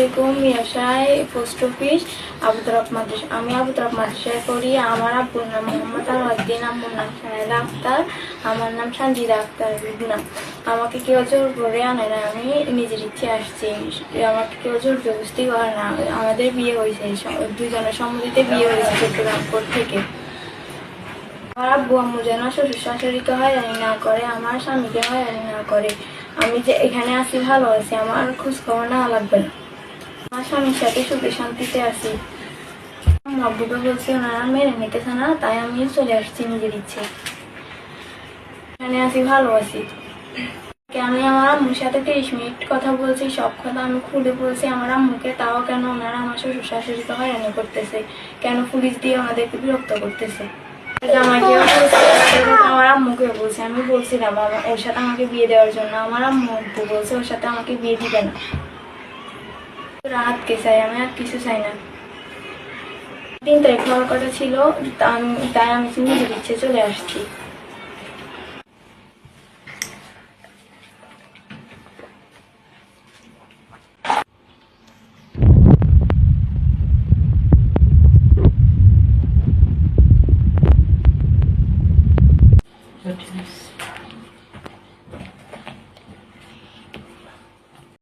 আলাইকুম। ব্যবসায় post office আবুতরফ মাদ্রাসা। আমি আবুতরফ মাদ্রাসায় করি। আমার আব্বুর নাম মোহাম্মদ আলাউদ্দিন, আম্মুর নাম সাহেদা আক্তার, আমার নাম সঞ্জিদা আক্তার রুবনা। আমাকে কেউ জোর করে আনে না, আমি নিজের ইচ্ছে আসছি। আমাকে কেউ জোর জবরদস্তি করে না। আমাদের বিয়ে হয়েছে, দুজনের সম্মতিতে বিয়ে হয়েছে চট্টগ্রামপুর থেকে। আমার আব্বু আম্মু যেন শ্বশুর শাশুড়িকে হয়রানি না করে, আমার স্বামীকে হয়রানি না করে। আমি যে এখানে আছি ভালো আছি, আমার খোঁজ খবর না লাগবে না। আমার স্বামীর সাথে সুখে শান্তিতে আছি। আব্বুকে বলছি, ওনারা মেনে নিতেছে না, তাই আমি চলে আসছি নিজের ইচ্ছে। এখানে আছি ভালো আছি। আমি আমার আম্মুর সাথে 30 মিনিট কথা বলছি, সব কথা আমি খুলে বলছি আমার আম্মুকে। তাও কেন ওনারা আমার শ্বশুর শাশুড়িকে হয়রানি করতেছে, কেন পুলিশ দিয়ে আমাদেরকে বিরক্ত করতেছে। আমার আম্মুকে বলছে, আমি বলছিলাম ওর সাথে আমাকে বিয়ে দেওয়ার জন্য। আমার আম্মু বলছে ওর সাথে আমাকে বিয়ে দিবে না। রাতকে চাই, আমি আর কিছু চাই না। 3 তারিখ হওয়ার কথা ছিল, তাই আমি নিজের ইচ্ছে চলে আসছি।